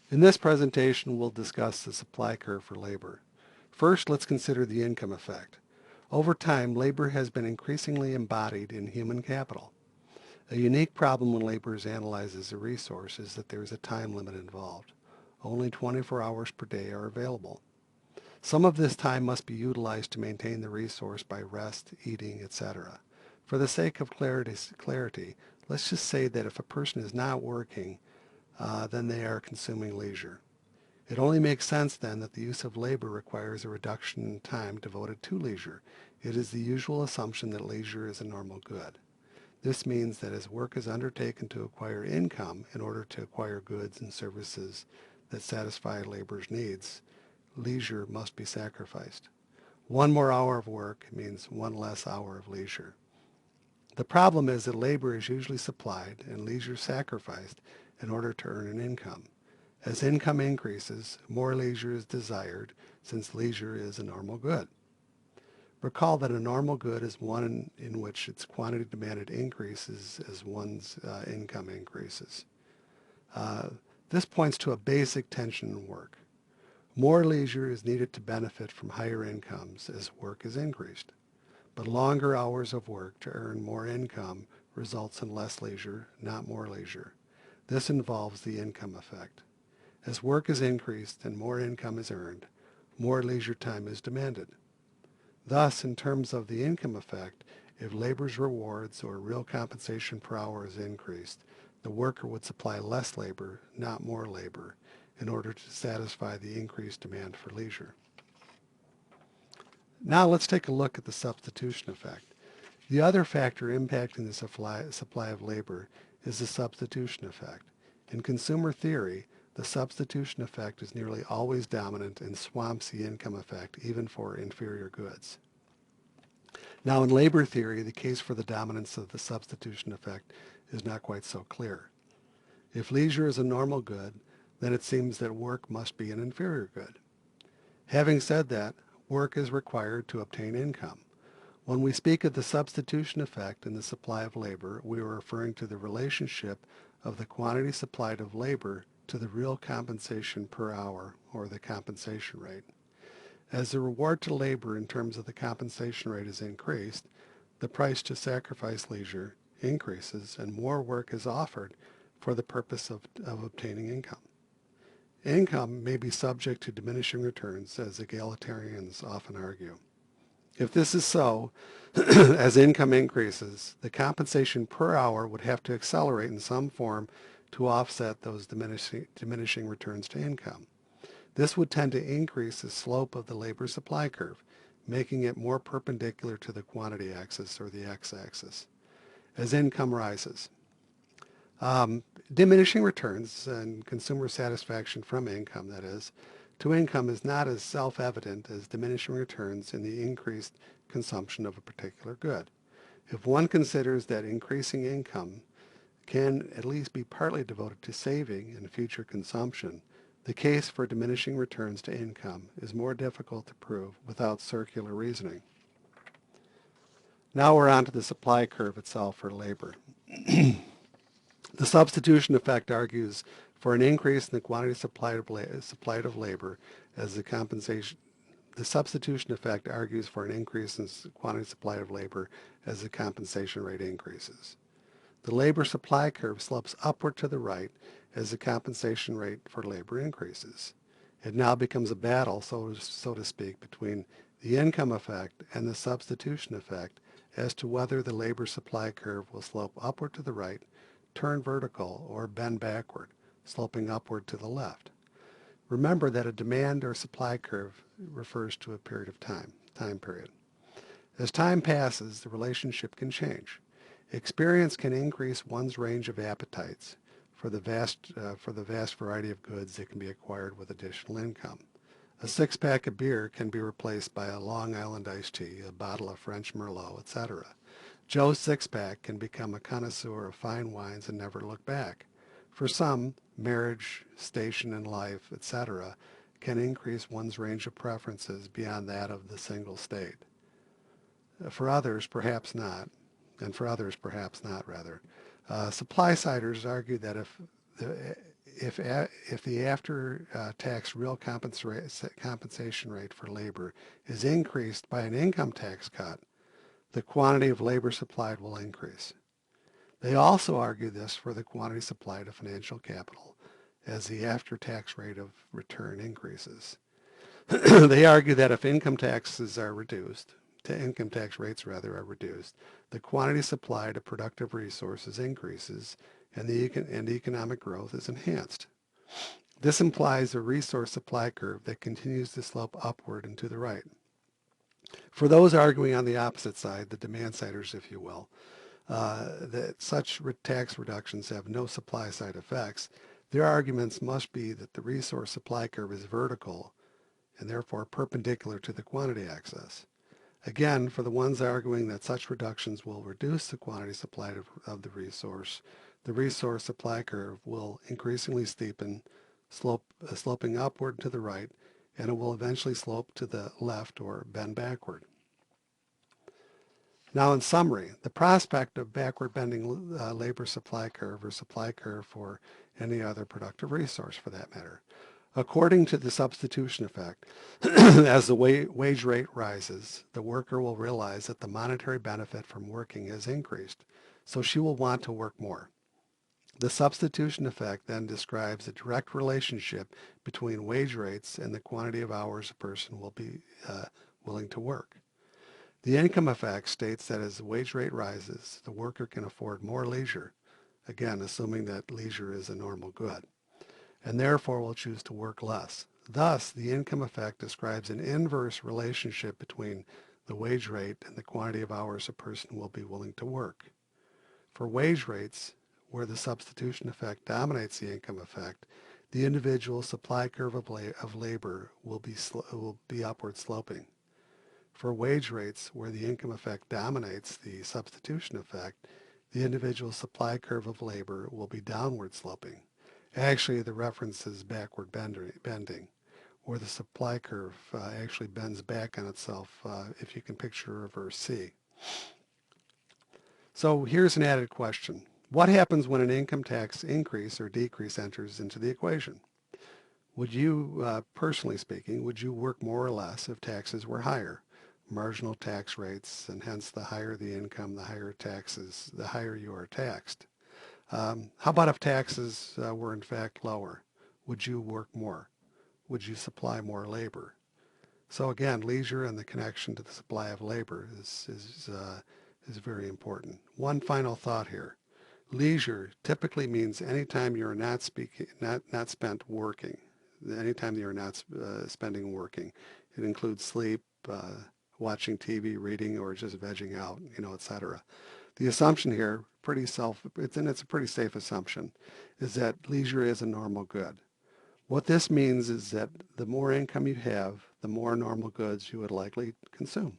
In this presentation, we'll discuss the supply curve for labor. First, let's consider the income effect. Over time, labor has been increasingly embodied in human capital. A unique problem when labor is analyzed as a resource is that there is a time limit involved. Only 24 hours per day are available. Some of this time must be utilized to maintain the resource by rest, eating, etc. For the sake of clarity, let's just say that if a person is not working, then they are consuming leisure. It only makes sense then that the use of labor requires a reduction in time devoted to leisure. It is the usual assumption that leisure is a normal good. This means that as work is undertaken to acquire income in order to acquire goods and services that satisfy labor's needs, leisure must be sacrificed. One more hour of work means one less hour of leisure. The problem is that labor is usually supplied and leisure sacrificed in order to earn an income. As income increases, more leisure is desired since leisure is a normal good. Recall that a normal good is one in which its quantity demanded increases as one's income increases. Uh, this points to a basic tension in work. More leisure is needed to benefit from higher incomes as work is increased. But longer hours of work to earn more income results in less leisure, not more leisure. This involves the income effect. As work is increased and more income is earned, more leisure time is demanded. Thus, in terms of the income effect, if labor's rewards or real compensation per hour is increased, the worker would supply less labor, not more labor, in order to satisfy the increased demand for leisure. Now let's take a look at the substitution effect. The other factor impacting the supply of labor is the substitution effect. In consumer theory, the substitution effect is nearly always dominant and swamps the income effect, even for inferior goods. Now, in labor theory, the case for the dominance of the substitution effect is not quite so clear. If leisure is a normal good, then it seems that work must be an inferior good. Having said that, work is required to obtain income. When we speak of the substitution effect in the supply of labor, we are referring to the relationship of the quantity supplied of labor to the real compensation per hour, or the compensation rate. As the reward to labor in terms of the compensation rate is increased, the price to sacrifice leisure increases and more work is offered for the purpose of obtaining income. Income may be subject to diminishing returns, as egalitarians often argue. If this is so, as income increases, the compensation per hour would have to accelerate in some form to offset those diminishing returns to income. This would tend to increase the slope of the labor supply curve, making it more perpendicular to the quantity axis, or the x-axis, as income rises. Diminishing returns and consumer satisfaction from income, that is, to income is not as self-evident as diminishing returns in the increased consumption of a particular good. If one considers that increasing income can at least be partly devoted to saving and future consumption, the case for diminishing returns to income is more difficult to prove without circular reasoning. Now we're on to the supply curve itself for labor. The substitution effect argues for an increase in the quantity supplied of labor as the compensation. The substitution effect argues for an increase in quantity supplied of labor as the compensation rate increases. The labor supply curve slopes upward to the right as the compensation rate for labor increases. It now becomes a battle, so to speak, between the income effect and the substitution effect as to whether the labor supply curve will slope upward to the right, turn vertical, or bend backward, sloping upward to the left. Remember that a demand or supply curve refers to a period of time period. As time passes, the relationship can change. Experience can increase one's range of appetites for the vast variety of goods that can be acquired with additional income. A six-pack of beer can be replaced by a Long Island iced tea, a bottle of French Merlot, etc. Joe's six-pack can become a connoisseur of fine wines and never look back. For some, marriage, station in life, etc., can increase one's range of preferences beyond that of the single state. For others, perhaps not, Supply-siders argue that if the after-tax real compensation rate for labor is increased by an income tax cut, the quantity of labor supplied will increase. They also argue this for the quantity supplied of financial capital as the after-tax rate of return increases. They argue that if income tax rates are reduced, the quantity supplied of productive resources increases and economic growth is enhanced. This implies a resource supply curve that continues to slope upward and to the right. For those arguing on the opposite side, the demand-siders, if you will, that such tax reductions have no supply-side effects, their arguments must be that the resource supply curve is vertical and therefore perpendicular to the quantity axis. Again, for the ones arguing that such reductions will reduce the quantity supplied of the resource supply curve will increasingly steepen, sloping upward to the right, and it will eventually slope to the left or bend backward. Now, in summary, the prospect of backward bending labor supply curve or supply curve for any other productive resource for that matter. According to the substitution effect, as the wage rate rises, the worker will realize that the monetary benefit from working has increased, so she will want to work more. The substitution effect then describes a direct relationship between wage rates and the quantity of hours a person will be willing to work. The income effect states that as the wage rate rises, the worker can afford more leisure, again, assuming that leisure is a normal good, and therefore will choose to work less. Thus, the income effect describes an inverse relationship between the wage rate and the quantity of hours a person will be willing to work. For wage rates, where the substitution effect dominates the income effect, the individual supply curve of labor will be upward sloping. For wage rates, where the income effect dominates the substitution effect, the individual supply curve of labor will be downward sloping. Actually, the reference is backward bending, where the supply curve actually bends back on itself, if you can picture a reverse C. So here's an added question. What happens when an income tax increase or decrease enters into the equation? Would you, personally speaking, would you work more or less if taxes were higher? Marginal tax rates, and hence the higher the income, the higher taxes, the higher you are taxed. How about if taxes were in fact lower? Would you work more? Would you supply more labor? So again, leisure and the connection to the supply of labor is very important. One final thought here. Leisure typically means any time you're not spent working, any time that you're not spending working. It includes sleep, watching TV, reading, or just vegging out, etc. The assumption here, it's a pretty safe assumption, is that leisure is a normal good. What this means is that the more income you have, the more normal goods you would likely consume.